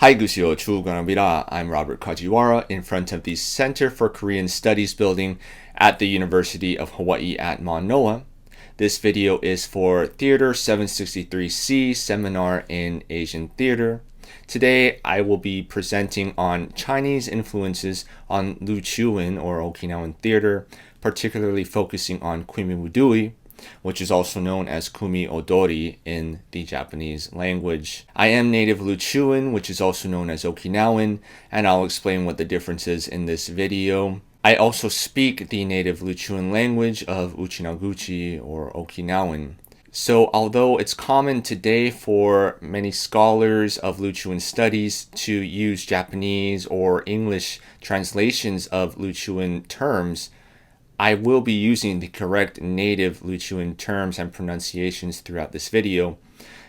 Hi, Gusio Chuganabira. I'm Robert Kajiwara in front of the Center for Korean Studies building at the University of Hawaii at Manoa. This video is for Theater 763C Seminar in Asian Theater. Today, I will be presenting on Chinese influences on Ryukyuan or Okinawan theater, particularly focusing on Kwimi Wudui, which is also known as Kumi Odori in the Japanese language. I am native Ryukyuan, which is also known as Okinawan, and I'll explain what the difference is in this video. I also speak the native Ryukyuan language of Uchinaguchi or Okinawan. So although it's common today for many scholars of Ryukyuan studies to use Japanese or English translations of Ryukyuan terms, I will be using the correct native Ryukyuan terms and pronunciations throughout this video.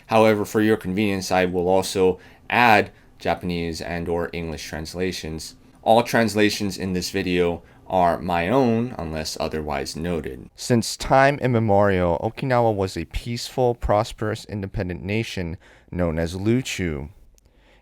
However, for your convenience, I will also add Japanese and or English translations. All translations in this video are my own unless otherwise noted. Since time immemorial, Okinawa was a peaceful, prosperous, independent nation known as Ryukyu.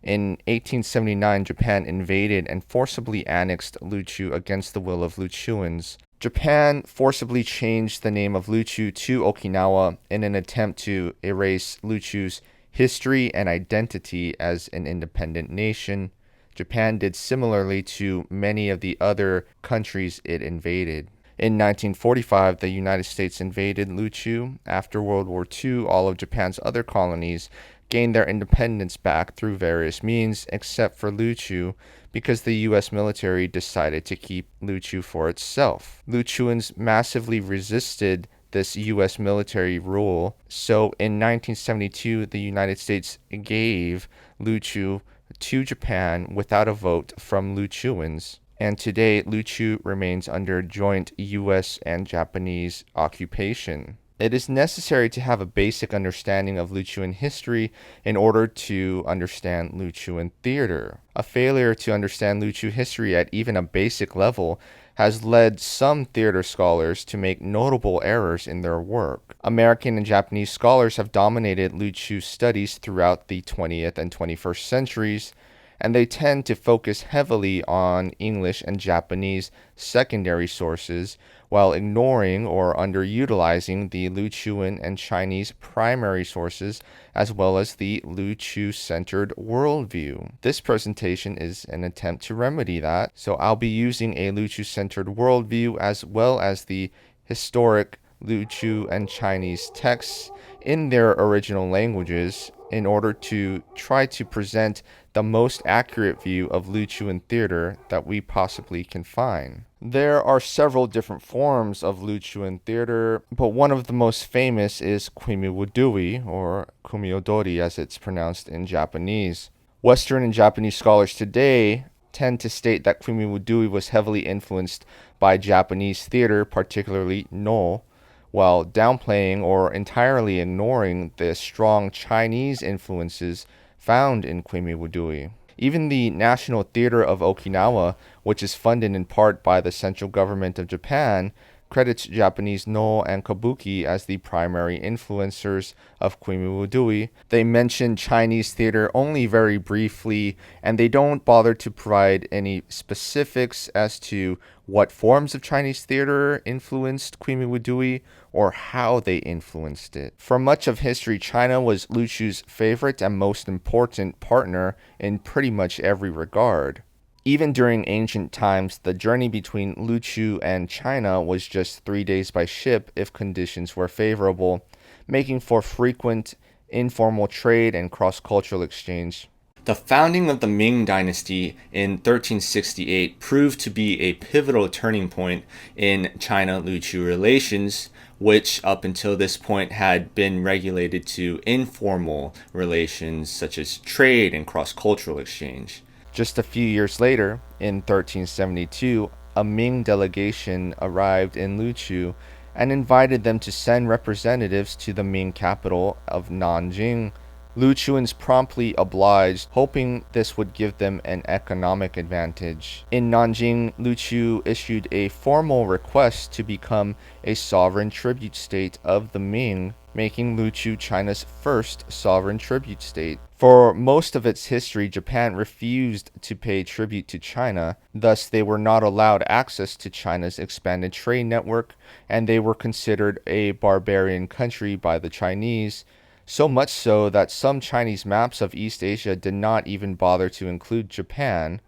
In 1879, Japan invaded and forcibly annexed Ryukyu against the will of Ryukyuans. Japan forcibly changed the name of Ryukyu to Okinawa in an attempt to erase Ryukyu's history and identity as an independent nation. Japan did similarly to many of the other countries it invaded. In 1945, the United States invaded Ryukyu. After World War II, all of Japan's other colonies gained their independence back through various means, except for Ryukyu, because the U.S. military decided to keep Ryukyu for itself. Ryukyuans massively resisted this U.S. military rule, so in 1972, the United States gave Ryukyu to Japan without a vote from Ryukyuans, and today Ryukyu remains under joint U.S. and Japanese occupation. It is necessary to have a basic understanding of Ryukyuan history in order to understand Ryukyuan theater. A failure to understand Ryukyu history at even a basic level has led some theater scholars to make notable errors in their work. American and Japanese scholars have dominated Ryukyu studies throughout the 20th and 21st centuries, and they tend to focus heavily on English and Japanese secondary sources while ignoring or underutilizing the Ryukyuan and Chinese primary sources, as well as the Ryukyu-centered worldview. This presentation is an attempt to remedy that, so I'll be using a Ryukyu-centered worldview as well as the historic Ryukyu and Chinese texts in their original languages in order to try to present the most accurate view of Ryukyuan theater that we possibly can find. There are several different forms of Ryukyuan theater, but one of the most famous is Kwimi Wudui, or Kumi Odori as it's pronounced in Japanese. Western and Japanese scholars today tend to state that Kwimi Wudui was heavily influenced by Japanese theater, particularly No, while downplaying or entirely ignoring the strong Chinese influences found in Kwimi Wudui. Even the National Theater of Okinawa, which is funded in part by the central government of Japan, credits Japanese No and Kabuki as the primary influencers of Kwimi Wudui. They mention Chinese theater only very briefly, and they don't bother to provide any specifics as to what forms of Chinese theater influenced Kwimi Wudui or how they influenced it. For much of history, China was Ryukyu's favorite and most important partner in pretty much every regard. Even during ancient times, the journey between Ryukyu and China was just 3 days by ship if conditions were favorable, making for frequent informal trade and cross-cultural exchange. The founding of the Ming Dynasty in 1368 proved to be a pivotal turning point in China-Ryukyu relations, which up until this point had been regulated to informal relations such as trade and cross-cultural exchange. Just a few years later, in 1372, a Ming delegation arrived in Ryukyu and invited them to send representatives to the Ming capital of Nanjing Luchuans promptly obliged, hoping this would give them an economic advantage. In Nanjing, Luchu issued a formal request to become a sovereign tribute state of the Ming, making Luchu China's first sovereign tribute state. For most of its history, Japan refused to pay tribute to China, thus they were not allowed access to China's expanded trade network, and they were considered a barbarian country by the Chinese, so much so that some Chinese maps of East Asia did not even bother to include Japan,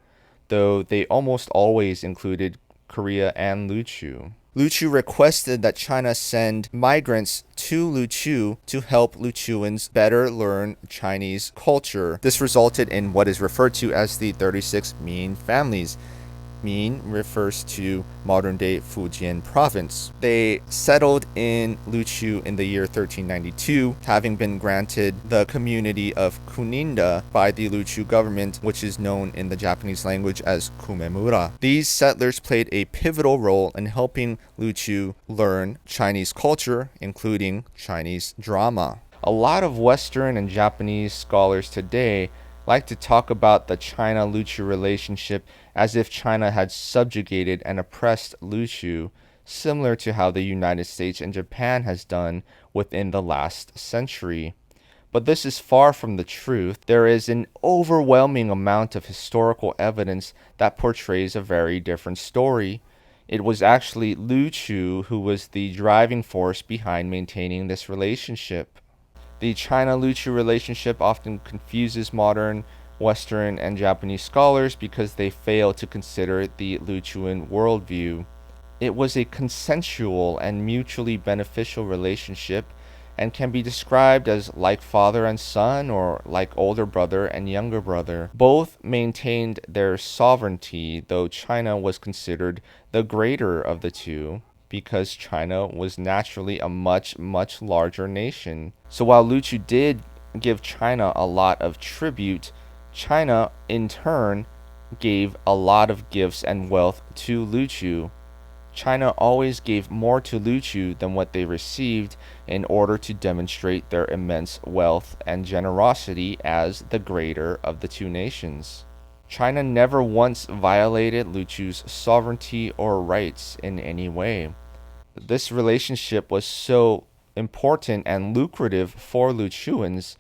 though they almost always included Korea and Luchu. Luchu requested that China send migrants to Luchu to help Luchuans better learn Chinese culture. This resulted in what is referred to as the 36 Min families. Min refers to modern-day Fujian province. They settled in Luchu in the year 1392, having been granted the community of Kuninda by the Luchu government, which is known in the Japanese language as Kumemura. These settlers played a pivotal role in helping Luchu learn Chinese culture, including Chinese drama. A lot of Western and Japanese scholars today like to talk about the China-Luchu relationship as if China had subjugated and oppressed Luchu, similar to how the United States and Japan has done within the last century. But this is far from the truth. There is an overwhelming amount of historical evidence that portrays a very different story. It was actually Luchu who was the driving force behind maintaining this relationship. The China-Luchu relationship often confuses modern Western and Japanese scholars because they fail to consider the Luchuan worldview. It was a consensual and mutually beneficial relationship and can be described as like father and son or like older brother and younger brother. Both maintained their sovereignty, though China was considered the greater of the two, because China was naturally a much, much larger nation. So while Luchu did give China a lot of tribute, China in turn gave a lot of gifts and wealth to Luchu. China always gave more to Luchu than what they received in order to demonstrate their immense wealth and generosity as the greater of the two nations. China never once violated Luchu's sovereignty or rights in any way. This relationship was so important and lucrative for Luchuans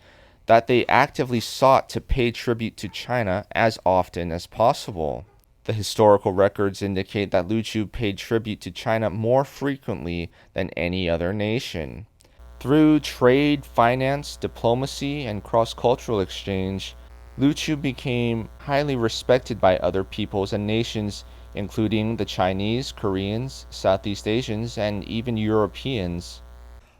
that they actively sought to pay tribute to China as often as possible. The historical records indicate that Luchu paid tribute to China more frequently than any other nation. Through trade, finance, diplomacy, and cross-cultural exchange, Luchu became highly respected by other peoples and nations, including the Chinese, Koreans, Southeast Asians, and even Europeans.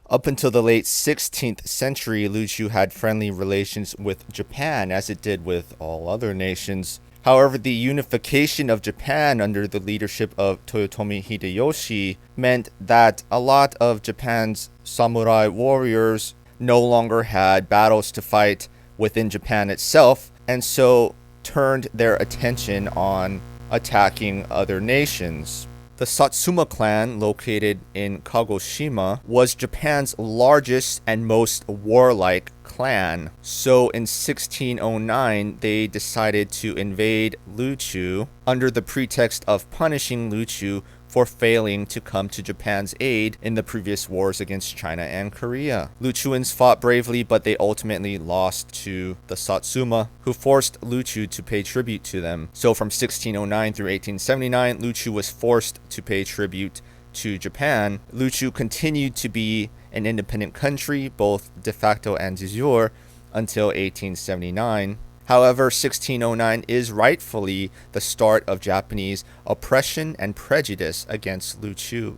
Up until the late 16th century, Luchu had friendly relations with Japan, as it did with all other nations. However, the unification of Japan under the leadership of Toyotomi Hideyoshi meant that a lot of Japan's samurai warriors no longer had battles to fight within Japan itself, and so turned their attention on attacking other nations. The Satsuma clan, located in Kagoshima, was Japan's largest and most warlike clan. So in 1609, they decided to invade Luchu under the pretext of punishing Luchu for failing to come to Japan's aid in the previous wars against China and Korea. Luchuans fought bravely, but they ultimately lost to the Satsuma, who forced Luchu to pay tribute to them. So from 1609 through 1879, Luchu was forced to pay tribute to Japan. Luchu continued to be an independent country, both de facto and de jure, until 1879. However, 1609 is rightfully the start of Japanese oppression and prejudice against Luchu.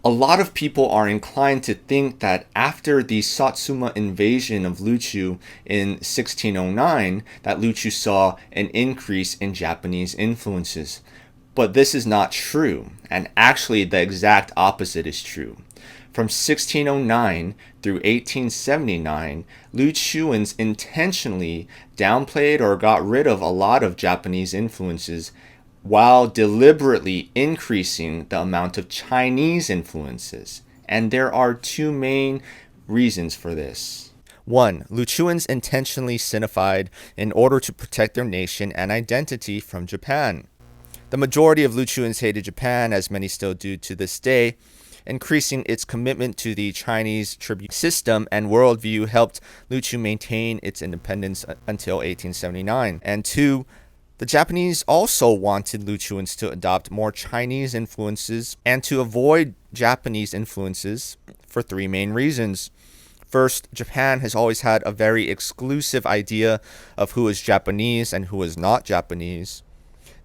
A lot of people are inclined to think that after the Satsuma invasion of Luchu in 1609, that Luchu saw an increase in Japanese influences. But this is not true, and actually the exact opposite is true. From 1609 through 1879, Luchuans intentionally downplayed or got rid of a lot of Japanese influences while deliberately increasing the amount of Chinese influences. And there are two main reasons for this. 1. Luchuans intentionally sinified in order to protect their nation and identity from Japan. The majority of Luchuans hated Japan, as many still do to this day. Increasing its commitment to the Chinese tribute system and worldview helped Luchu maintain its independence until 1879. And 2. The Japanese also wanted Luchuans to adopt more Chinese influences and to avoid Japanese influences for 3 main reasons. First, Japan has always had a very exclusive idea of who is Japanese and who is not Japanese.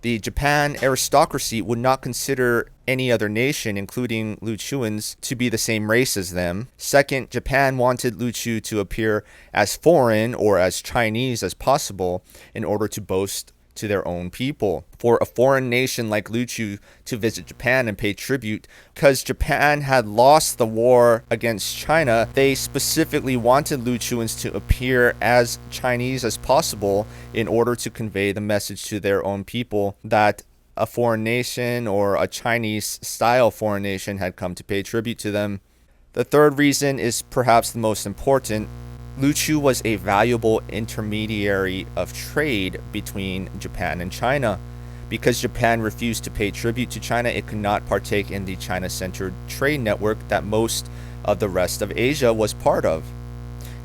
The Japan aristocracy would not consider any other nation, including Luchuans, to be the same race as them. Second, Japan wanted Luchu to appear as foreign or as Chinese as possible in order to boast to their own people. For a foreign nation like Luchu to visit Japan and pay tribute, because Japan had lost the war against China, they specifically wanted Luchuans to appear as Chinese as possible in order to convey the message to their own people that a foreign nation or a Chinese-style foreign nation had come to pay tribute to them. The third reason is perhaps the most important. Luchu was a valuable intermediary of trade between Japan and China. Because Japan refused to pay tribute to China, it could not partake in the China-centered trade network that most of the rest of Asia was part of.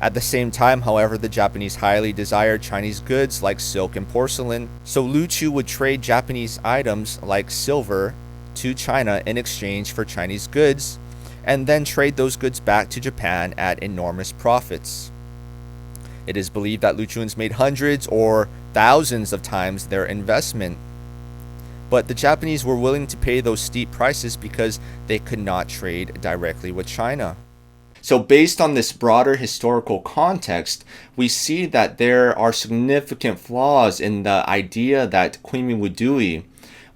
At the same time, however, the Japanese highly desired Chinese goods like silk and porcelain, so Luchu would trade Japanese items like silver to China in exchange for Chinese goods, and then trade those goods back to Japan at enormous profits. It is believed that Luchuans made hundreds or thousands of times their investment. But the Japanese were willing to pay those steep prices because they could not trade directly with China. So based on this broader historical context, we see that there are significant flaws in the idea that Kwimi Wudui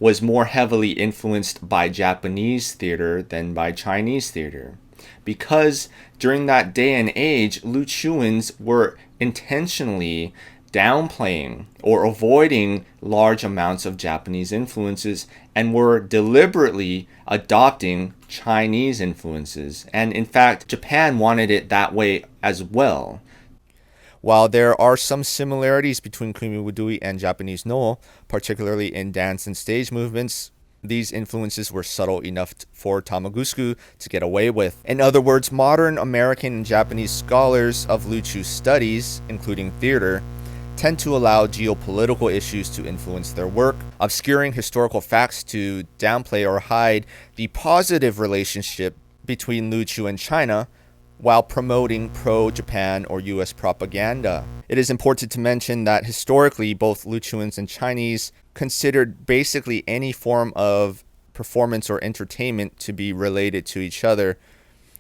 was more heavily influenced by Japanese theater than by Chinese theater. Because during that day and age, Luchuans were intentionally downplaying or avoiding large amounts of Japanese influences and were deliberately adopting Chinese influences. And in fact, Japan wanted it that way as well. While there are some similarities between Kumi Wudui and Japanese no, particularly in dance and stage movements, these influences were subtle enough for Tamagusku to get away with. In other words, modern American and Japanese scholars of Luchu studies, including theater, tend to allow geopolitical issues to influence their work, obscuring historical facts to downplay or hide the positive relationship between Luchu and China, while promoting pro-Japan or US propaganda. It is important to mention that historically, both Luchuans and Chinese considered basically any form of performance or entertainment to be related to each other.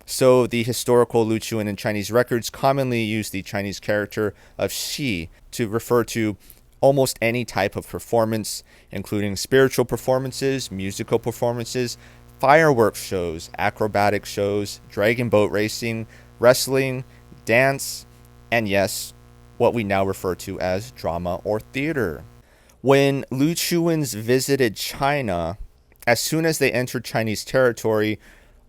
So the historical Luchuan and Chinese records commonly use the Chinese character of Xi to refer to almost any type of performance, including spiritual performances, musical performances, fireworks shows, acrobatic shows, dragon boat racing, wrestling, dance, and yes, what we now refer to as drama or theater. When Luchuans visited China, as soon as they entered Chinese territory,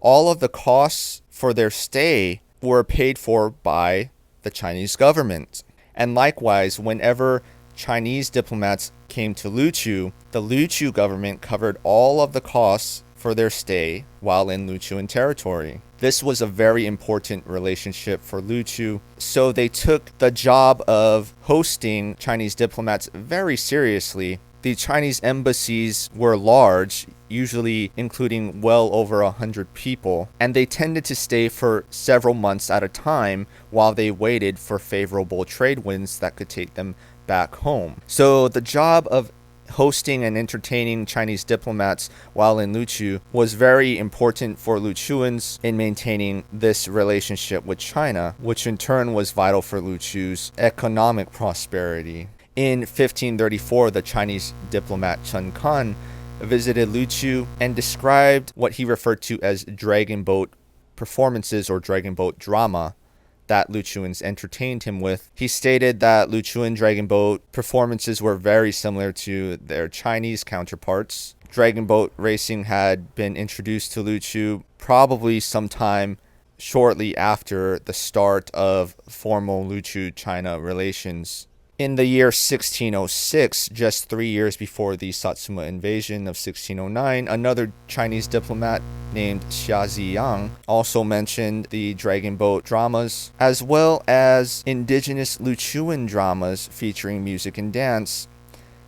all of the costs for their stay were paid for by the Chinese government. And likewise, whenever Chinese diplomats came to Luchu, the Luchu government covered all of the costs for their stay while in Luchuan territory. This was a very important relationship for Luchu, so they took the job of hosting Chinese diplomats very seriously. The Chinese embassies were large, usually including well over 100 people, and they tended to stay for several months at a time while they waited for favorable trade winds that could take them back home. So the job of hosting and entertaining Chinese diplomats while in Luchu was very important for Luchuans in maintaining this relationship with China, which in turn was vital for Luchu's economic prosperity. In 1534, the Chinese diplomat Chen Kan visited Luchu and described what he referred to as dragon boat performances or dragon boat drama that Luchuans entertained him with. He stated that Luchuan dragon boat performances were very similar to their Chinese counterparts. Dragon boat racing had been introduced to Luchu probably sometime shortly after the start of formal Luchu-China relations. In the year 1606, just 3 years before the Satsuma invasion of 1609, another Chinese diplomat named Xia Ziyang also mentioned the dragon boat dramas, as well as indigenous Luchuan dramas featuring music and dance.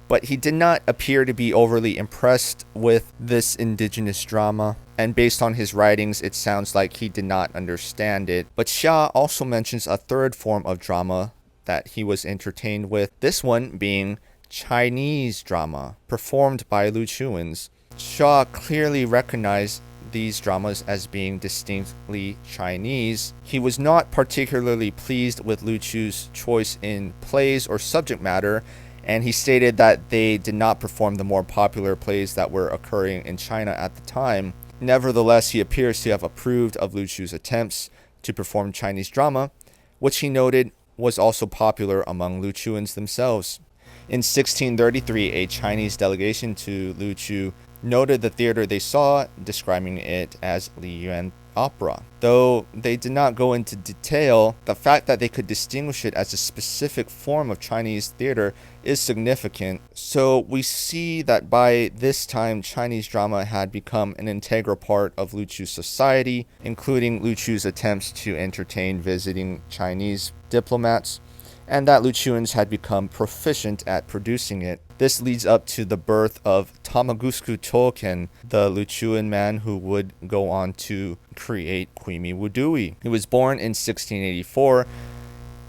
But he did not appear to be overly impressed with this indigenous drama, and based on his writings, it sounds like he did not understand it. But Xia also mentions a third form of drama that he was entertained with, this one being Chinese drama, performed by Luchuans. Xia clearly recognized these dramas as being distinctly Chinese. He was not particularly pleased with Luchu's choice in plays or subject matter, and he stated that they did not perform the more popular plays that were occurring in China at the time. Nevertheless, he appears to have approved of Luchu's attempts to perform Chinese drama, which he noted was also popular among Luchuans themselves. In 1633, a Chinese delegation to Luchu noted the theater they saw, describing it as Ryukyuan opera. Though they did not go into detail, the fact that they could distinguish it as a specific form of Chinese theater is significant. So we see that by this time, Chinese drama had become an integral part of Luchu's society, including Luchu's attempts to entertain visiting Chinese diplomats, and that Luchuans had become proficient at producing it. This leads up to the birth of Tamagusku Choken, the Luchuan man who would go on to create Kwimi Wudui. He was born in 1684,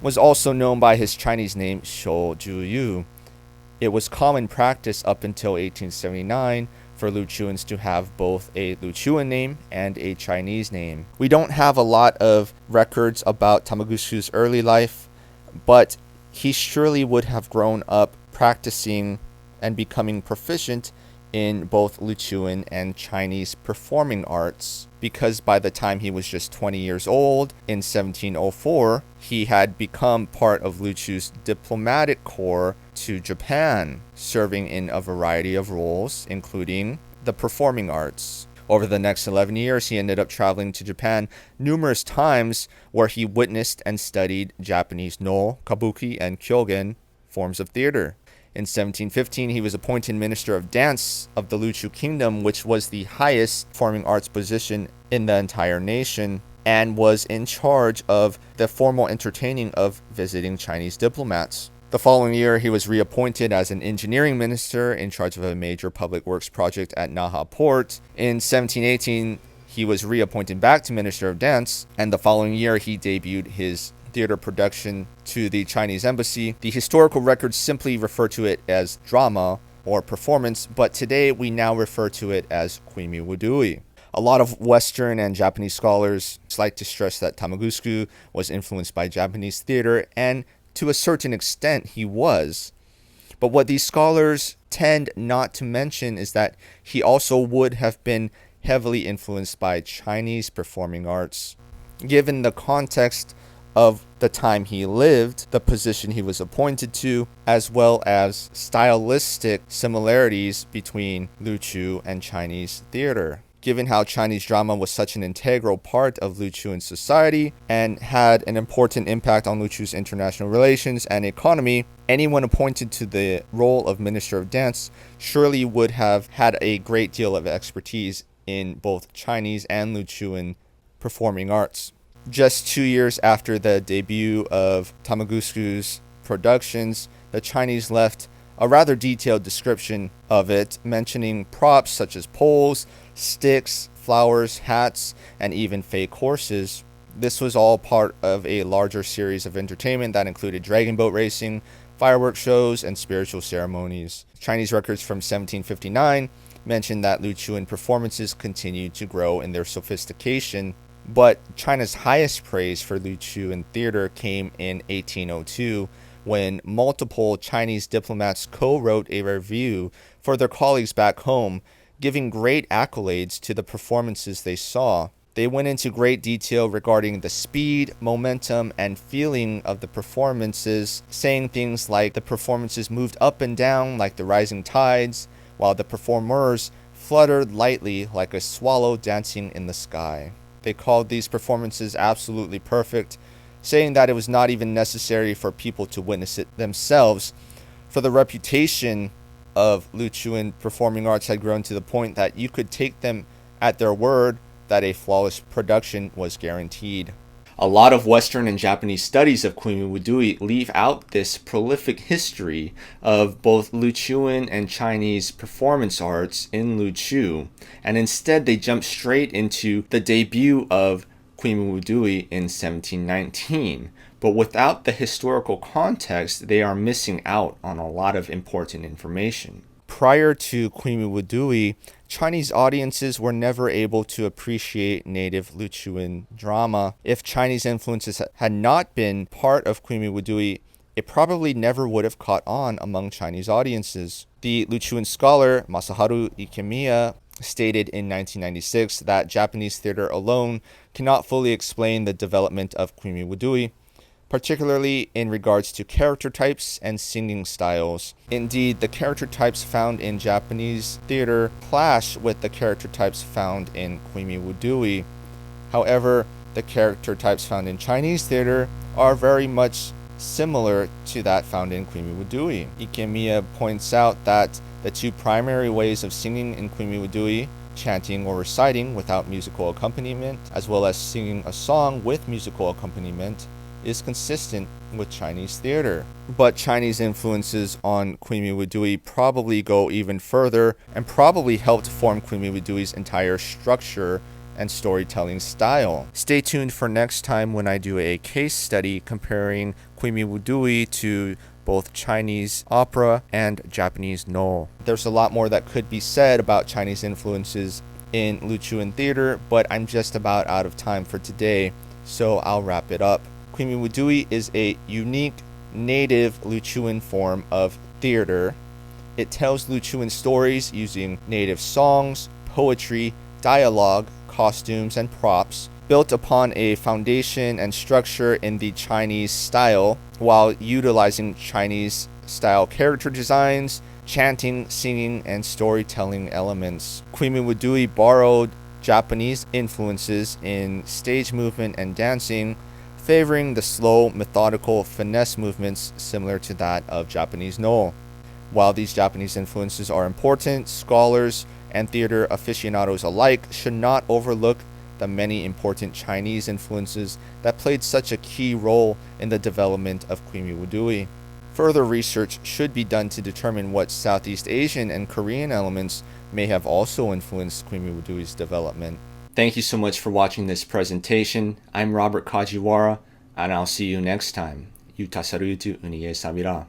was also known by his Chinese name Shou Juyu. It was common practice up until 1879 for Luchuans to have both a Luchuan name and a Chinese name. We don't have a lot of records about Tamagusku's early life, but he surely would have grown up practicing and becoming proficient in both Luchuan and Chinese performing arts, because by the time he was just 20 years old, in 1704, he had become part of Luchu's diplomatic corps to Japan, serving in a variety of roles, including the performing arts. Over the next 11 years, he ended up traveling to Japan numerous times, where he witnessed and studied Japanese no, kabuki, and kyogen forms of theater. In 1715, he was appointed Minister of Dance of the Luchu Kingdom, which was the highest performing arts position in the entire nation, and was in charge of the formal entertaining of visiting Chinese diplomats. The following year, he was reappointed as an engineering minister in charge of a major public works project at Naha Port. In 1718, he was reappointed back to Minister of Dance, and the following year, he debuted his theater production to the Chinese embassy. The historical records simply refer to it as drama or performance, but today we now refer to it as Kwimi Wudui. A lot of Western and Japanese scholars like to stress that Tamagusku was influenced by Japanese theater, and to a certain extent he was. But what these scholars tend not to mention is that he also would have been heavily influenced by Chinese performing arts. Given the context of the time he lived, the position he was appointed to, as well as stylistic similarities between Luchu and Chinese theater. Given how Chinese drama was such an integral part of Luchuan society and had an important impact on Luchu's international relations and economy, anyone appointed to the role of Minister of Dance surely would have had a great deal of expertise in both Chinese and Luchuan performing arts. Just 2 years after the debut of Tamagusku's productions, the Chinese left a rather detailed description of it, mentioning props such as poles, sticks, flowers, hats, and even fake horses. This was all part of a larger series of entertainment that included dragon boat racing, fireworks shows, and spiritual ceremonies. Chinese records from 1759 mention that Luchuan performances continued to grow in their sophistication, but China's highest praise for Luchuan theater came in 1802, when multiple Chinese diplomats co-wrote a review for their colleagues back home, giving great accolades to the performances they saw. They went into great detail regarding the speed, momentum, and feeling of the performances, saying things like the performances moved up and down like the rising tides, while the performers fluttered lightly like a swallow dancing in the sky. They called these performances absolutely perfect, saying that it was not even necessary for people to witness it themselves, for the reputation of Luchuan performing arts had grown to the point that you could take them at their word that a flawless production was guaranteed. A lot of Western and Japanese studies of Kwimi Wudui leave out this prolific history of both Luchuan and Chinese performance arts in Luchu, and instead they jump straight into the debut of Kwimi Wudui in 1719. But without the historical context, they are missing out on a lot of important information. Prior to Kwimi Wudui, Chinese audiences were never able to appreciate native Luchuan drama. If Chinese influences had not been part of Kwimi Wudui, it probably never would have caught on among Chinese audiences. The Luchuan scholar Masaharu Ikemiya stated in 1996 that Japanese theater alone cannot fully explain the development of Kwimi Wudui, particularly in regards to character types and singing styles. Indeed, the character types found in Japanese theater clash with the character types found in Kwimi Wudui. However, the character types found in Chinese theater are very much similar to that found in Kwimi Wudui. Ikemiya points out that the two primary ways of singing in Kwimi Wudui, chanting or reciting without musical accompaniment, as well as singing a song with musical accompaniment, is consistent with Chinese theater. But Chinese influences on Kwimi Wudui probably go even further and probably helped form Kwimi Wudui's entire structure and storytelling style. Stay tuned for next time when I do a case study comparing Kwimi Wudui to both Chinese opera and Japanese no. There's a lot more that could be said about Chinese influences in Luchuan theater, but I'm just about out of time for today, so I'll wrap it up. Kwimi Wudui is a unique native Luchuan form of theater. It tells Luchuan stories using native songs, poetry, dialogue, costumes, and props, built upon a foundation and structure in the Chinese style, while utilizing Chinese style character designs, chanting, singing, and storytelling elements. Kwimi Wudui borrowed Japanese influences in stage movement and dancing, favoring the slow, methodical finesse movements similar to that of Japanese no. While these Japanese influences are important, scholars and theater aficionados alike should not overlook the many important Chinese influences that played such a key role in the development of Kwimi Wudui. Further research should be done to determine what Southeast Asian and Korean elements may have also influenced Kwimi Wudui's development. Thank you so much for watching this presentation. I'm Robert Kajiwara, and I'll see you next time. Yutasarutu unie sabira.